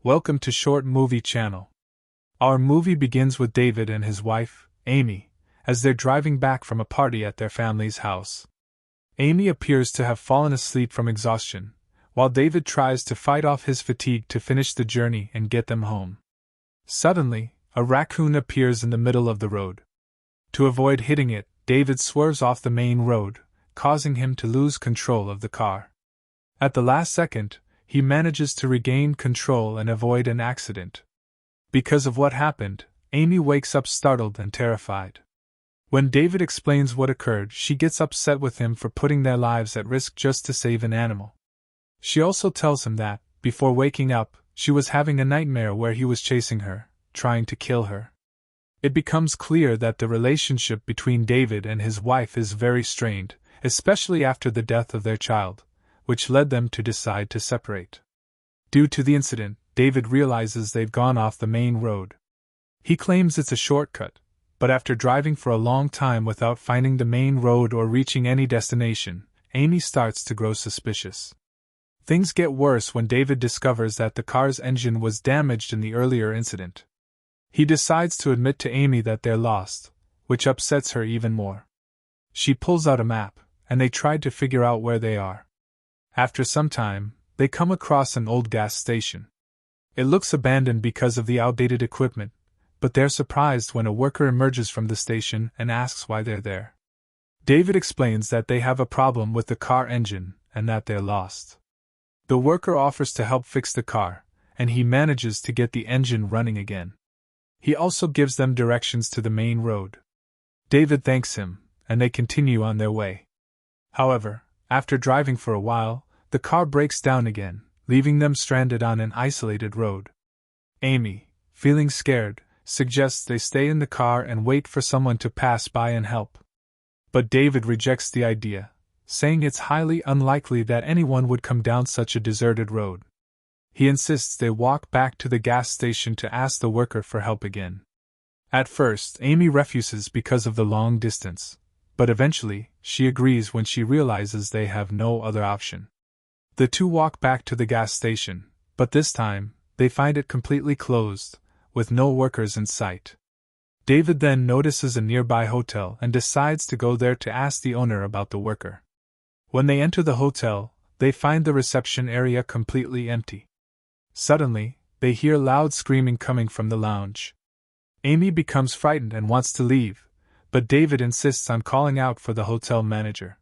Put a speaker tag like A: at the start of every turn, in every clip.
A: Welcome to Short Movie Channel. Our movie begins with David and his wife, Amy, as they're driving back from a party at their family's house. Amy appears to have fallen asleep from exhaustion, while David tries to fight off his fatigue to finish the journey and get them home. Suddenly, a raccoon appears in the middle of the road. To avoid hitting it, David swerves off the main road, causing him to lose control of the car. At the last second, he manages to regain control and avoid an accident. Because of what happened, Amy wakes up startled and terrified. When David explains what occurred, she gets upset with him for putting their lives at risk just to save an animal. She also tells him that, before waking up, she was having a nightmare where he was chasing her, trying to kill her. It becomes clear that the relationship between David and his wife is very strained, especially after the death of their child, which led them to decide to separate. Due to the incident, David realizes they've gone off the main road. He claims it's a shortcut, but after driving for a long time without finding the main road or reaching any destination, Amy starts to grow suspicious. Things get worse when David discovers that the car's engine was damaged in the earlier incident. He decides to admit to Amy that they're lost, which upsets her even more. She pulls out a map, and they try to figure out where they are. After some time, they come across an old gas station. It looks abandoned because of the outdated equipment, but they're surprised when a worker emerges from the station and asks why they're there. David explains that they have a problem with the car engine and that they're lost. The worker offers to help fix the car, and he manages to get the engine running again. He also gives them directions to the main road. David thanks him, and they continue on their way. However, after driving for a while, the car breaks down again, leaving them stranded on an isolated road. Amy, feeling scared, suggests they stay in the car and wait for someone to pass by and help. But David rejects the idea, saying it's highly unlikely that anyone would come down such a deserted road. He insists they walk back to the gas station to ask the worker for help again. At first, Amy refuses because of the long distance, but eventually, she agrees when she realizes they have no other option. The two walk back to the gas station, but this time, they find it completely closed, with no workers in sight. David then notices a nearby hotel and decides to go there to ask the owner about the worker. When they enter the hotel, they find the reception area completely empty. Suddenly, they hear loud screaming coming from the lounge. Amy becomes frightened and wants to leave, but David insists on calling out for the hotel manager.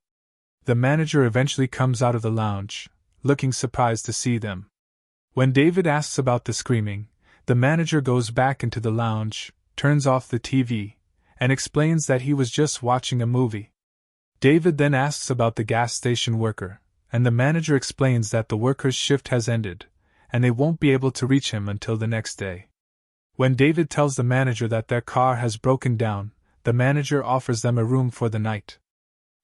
A: The manager eventually comes out of the lounge, looking surprised to see them. When David asks about the screaming, the manager goes back into the lounge, turns off the TV, and explains that he was just watching a movie. David then asks about the gas station worker, and the manager explains that the worker's shift has ended, and they won't be able to reach him until the next day. When David tells the manager that their car has broken down, the manager offers them a room for the night.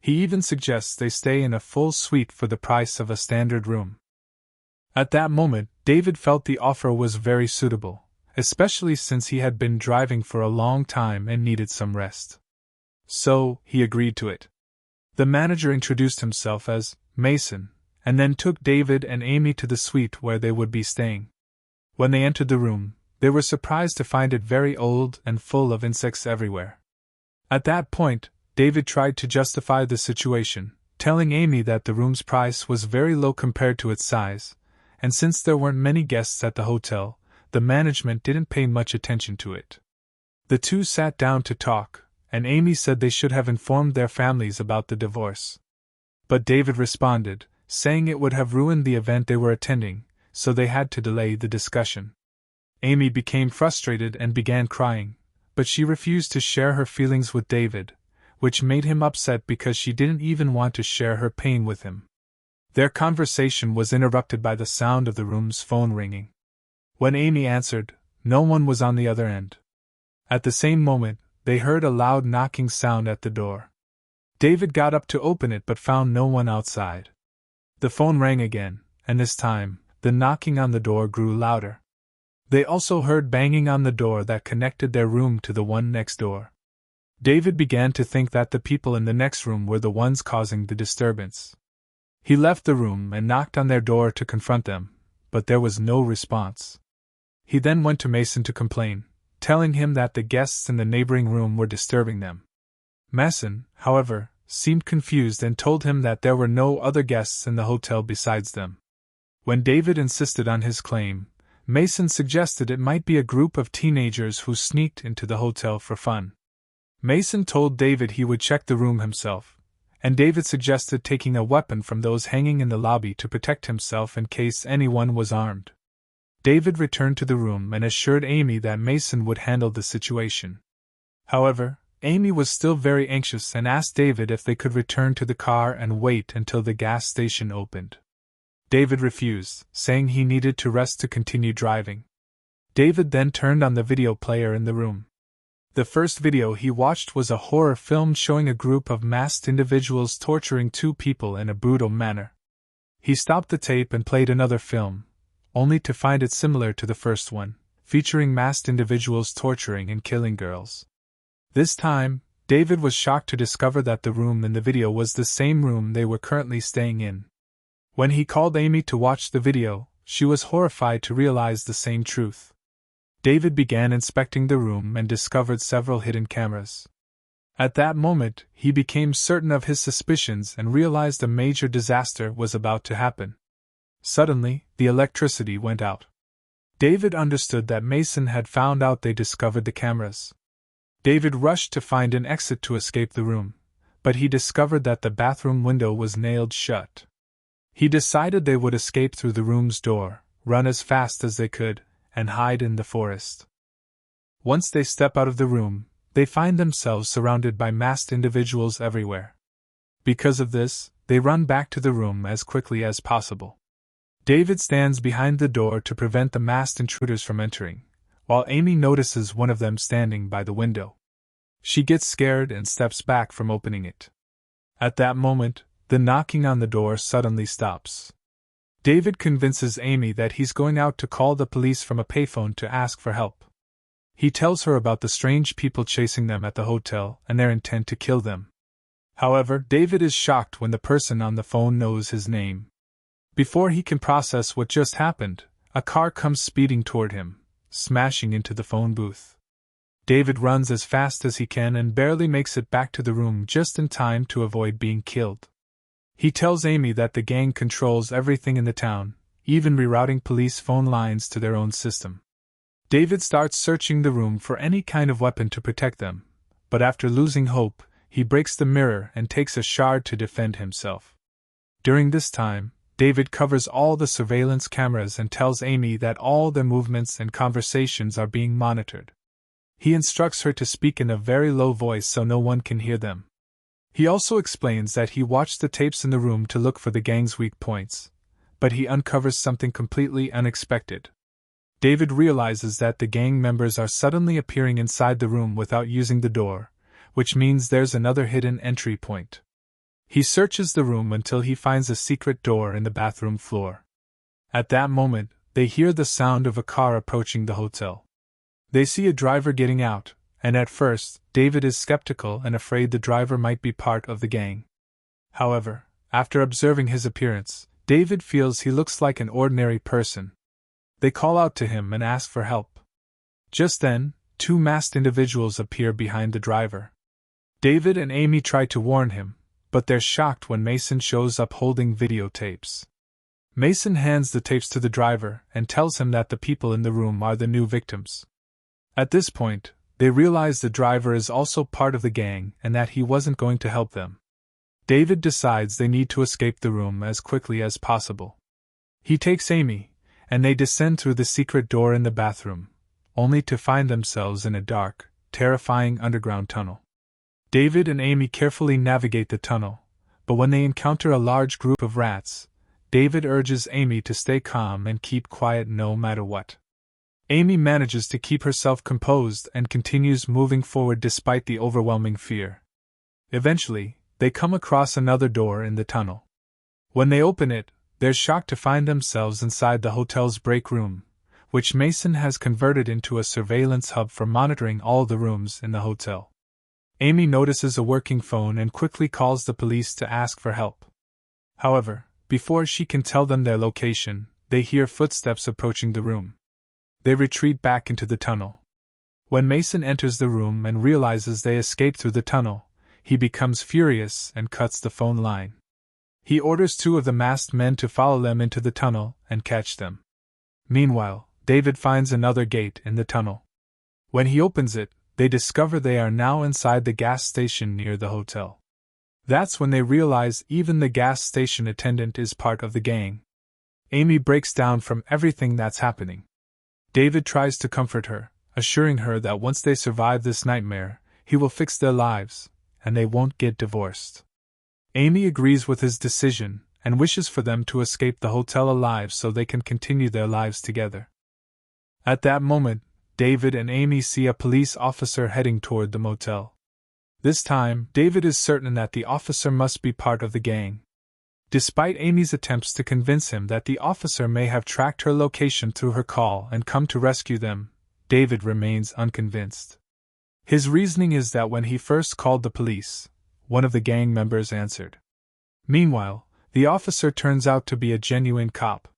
A: He even suggests they stay in a full suite for the price of a standard room. At that moment, David felt the offer was very suitable, especially since he had been driving for a long time and needed some rest. So, he agreed to it. The manager introduced himself as Mason, and then took David and Amy to the suite where they would be staying. When they entered the room, they were surprised to find it very old and full of insects everywhere. At that point, David tried to justify the situation, telling Amy that the room's price was very low compared to its size, and since there weren't many guests at the hotel, the management didn't pay much attention to it. The two sat down to talk, and Amy said they should have informed their families about the divorce. But David responded, saying it would have ruined the event they were attending, so they had to delay the discussion. Amy became frustrated and began crying, but she refused to share her feelings with David, which made him upset because she didn't even want to share her pain with him. Their conversation was interrupted by the sound of the room's phone ringing. When Amy answered, no one was on the other end. At the same moment, they heard a loud knocking sound at the door. David got up to open it but found no one outside. The phone rang again, and this time, the knocking on the door grew louder. They also heard banging on the door that connected their room to the one next door. David began to think that the people in the next room were the ones causing the disturbance. He left the room and knocked on their door to confront them, but there was no response. He then went to Mason to complain, telling him that the guests in the neighboring room were disturbing them. Mason, however, seemed confused and told him that there were no other guests in the hotel besides them. When David insisted on his claim, Mason suggested it might be a group of teenagers who sneaked into the hotel for fun. Mason told David he would check the room himself, and David suggested taking a weapon from those hanging in the lobby to protect himself in case anyone was armed. David returned to the room and assured Amy that Mason would handle the situation. However, Amy was still very anxious and asked David if they could return to the car and wait until the gas station opened. David refused, saying he needed to rest to continue driving. David then turned on the video player in the room. The first video he watched was a horror film showing a group of masked individuals torturing two people in a brutal manner. He stopped the tape and played another film, only to find it similar to the first one, featuring masked individuals torturing and killing girls. This time, David was shocked to discover that the room in the video was the same room they were currently staying in. When he called Amy to watch the video, she was horrified to realize the same truth. David began inspecting the room and discovered several hidden cameras. At that moment, he became certain of his suspicions and realized a major disaster was about to happen. Suddenly, the electricity went out. David understood that Mason had found out they discovered the cameras. David rushed to find an exit to escape the room, but he discovered that the bathroom window was nailed shut. He decided they would escape through the room's door, run as fast as they could, and hide in the forest. Once they step out of the room, they find themselves surrounded by masked individuals everywhere. Because of this, they run back to the room as quickly as possible. David stands behind the door to prevent the masked intruders from entering, while Amy notices one of them standing by the window. She gets scared and steps back from opening it. At that moment, the knocking on the door suddenly stops. David convinces Amy that he's going out to call the police from a payphone to ask for help. He tells her about the strange people chasing them at the hotel and their intent to kill them. However, David is shocked when the person on the phone knows his name. Before he can process what just happened, a car comes speeding toward him, smashing into the phone booth. David runs as fast as he can and barely makes it back to the room just in time to avoid being killed. He tells Amy that the gang controls everything in the town, even rerouting police phone lines to their own system. David starts searching the room for any kind of weapon to protect them, but after losing hope, he breaks the mirror and takes a shard to defend himself. During this time, David covers all the surveillance cameras and tells Amy that all their movements and conversations are being monitored. He instructs her to speak in a very low voice so no one can hear them. He also explains that he watched the tapes in the room to look for the gang's weak points, but he uncovers something completely unexpected. David realizes that the gang members are suddenly appearing inside the room without using the door, which means there's another hidden entry point. He searches the room until he finds a secret door in the bathroom floor. At that moment, they hear the sound of a car approaching the hotel. They see a driver getting out, and at first, David is skeptical and afraid the driver might be part of the gang. However, after observing his appearance, David feels he looks like an ordinary person. They call out to him and ask for help. Just then, two masked individuals appear behind the driver. David and Amy try to warn him, but they're shocked when Mason shows up holding videotapes. Mason hands the tapes to the driver and tells him that the people in the room are the new victims. At this point, they realize the driver is also part of the gang and that he wasn't going to help them. David decides they need to escape the room as quickly as possible. He takes Amy, and they descend through the secret door in the bathroom, only to find themselves in a dark, terrifying underground tunnel. David and Amy carefully navigate the tunnel, but when they encounter a large group of rats, David urges Amy to stay calm and keep quiet no matter what. Amy manages to keep herself composed and continues moving forward despite the overwhelming fear. Eventually, they come across another door in the tunnel. When they open it, they're shocked to find themselves inside the hotel's break room, which Mason has converted into a surveillance hub for monitoring all the rooms in the hotel. Amy notices a working phone and quickly calls the police to ask for help. However, before she can tell them their location, they hear footsteps approaching the room. They retreat back into the tunnel. When Mason enters the room and realizes they escaped through the tunnel, he becomes furious and cuts the phone line. He orders 2 of the masked men to follow them into the tunnel and catch them. Meanwhile, David finds another gate in the tunnel. When he opens it, they discover they are now inside the gas station near the hotel. That's when they realize even the gas station attendant is part of the gang. Amy breaks down from everything that's happening. David tries to comfort her, assuring her that once they survive this nightmare, he will fix their lives, and they won't get divorced. Amy agrees with his decision and wishes for them to escape the hotel alive so they can continue their lives together. At that moment, David and Amy see a police officer heading toward the motel. This time, David is certain that the officer must be part of the gang. Despite Amy's attempts to convince him that the officer may have tracked her location through her call and come to rescue them, David remains unconvinced. His reasoning is that when he first called the police, one of the gang members answered. Meanwhile, the officer turns out to be a genuine cop.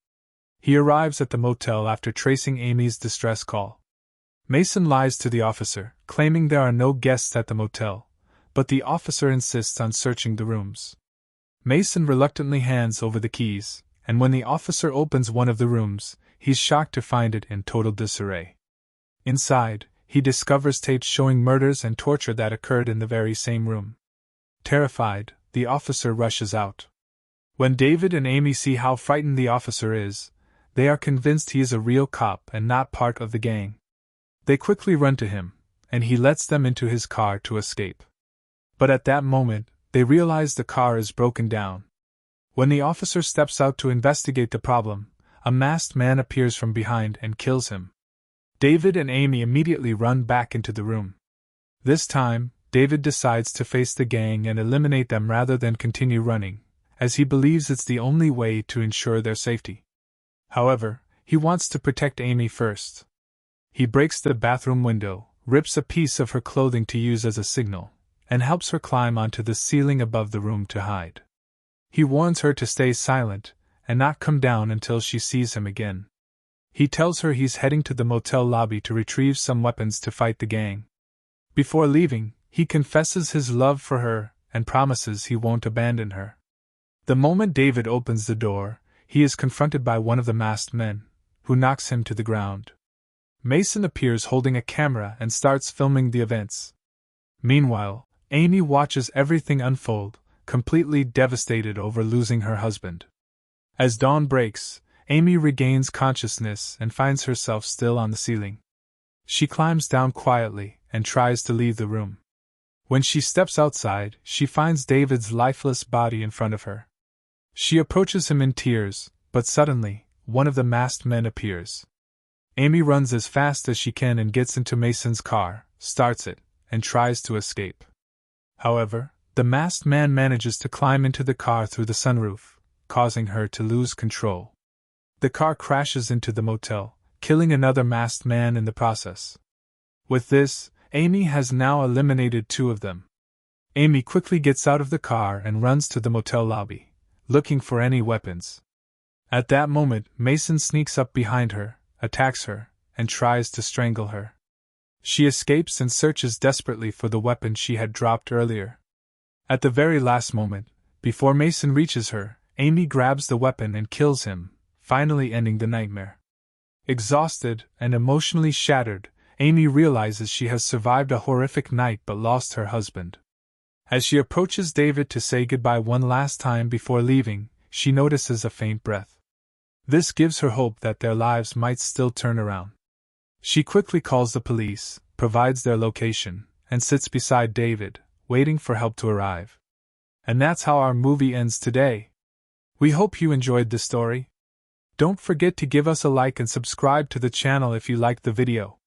A: He arrives at the motel after tracing Amy's distress call. Mason lies to the officer, claiming there are no guests at the motel, but the officer insists on searching the rooms. Mason reluctantly hands over the keys, and when the officer opens one of the rooms, he's shocked to find it in total disarray. Inside, he discovers tapes showing murders and torture that occurred in the very same room. Terrified, the officer rushes out. When David and Amy see how frightened the officer is, they are convinced he is a real cop and not part of the gang. They quickly run to him, and he lets them into his car to escape. But at that moment, they realize the car is broken down. When the officer steps out to investigate the problem, a masked man appears from behind and kills him. David and Amy immediately run back into the room. This time, David decides to face the gang and eliminate them rather than continue running, as he believes it's the only way to ensure their safety. However, he wants to protect Amy first. He breaks the bathroom window, rips a piece of her clothing to use as a signal, and helps her climb onto the ceiling above the room to hide. He warns her to stay silent and not come down until she sees him again. He tells her he's heading to the motel lobby to retrieve some weapons to fight the gang. Before leaving, he confesses his love for her and promises he won't abandon her. The moment David opens the door, he is confronted by one of the masked men, who knocks him to the ground. Mason appears holding a camera and starts filming the events. Meanwhile, Amy watches everything unfold, completely devastated over losing her husband. As dawn breaks, Amy regains consciousness and finds herself still on the ceiling. She climbs down quietly and tries to leave the room. When she steps outside, she finds David's lifeless body in front of her. She approaches him in tears, but suddenly, one of the masked men appears. Amy runs as fast as she can and gets into Mason's car, starts it, and tries to escape. However, the masked man manages to climb into the car through the sunroof, causing her to lose control. The car crashes into the motel, killing another masked man in the process. With this, Amy has now eliminated 2 of them. Amy quickly gets out of the car and runs to the motel lobby, looking for any weapons. At that moment, Mason sneaks up behind her, attacks her, and tries to strangle her. She escapes and searches desperately for the weapon she had dropped earlier. At the very last moment, before Mason reaches her, Amy grabs the weapon and kills him, finally ending the nightmare. Exhausted and emotionally shattered, Amy realizes she has survived a horrific night but lost her husband. As she approaches David to say goodbye one last time before leaving, she notices a faint breath. This gives her hope that their lives might still turn around. She quickly calls the police, provides their location, and sits beside David, waiting for help to arrive. And that's how our movie ends today. We hope you enjoyed the story. Don't forget to give us a like and subscribe to the channel if you liked the video.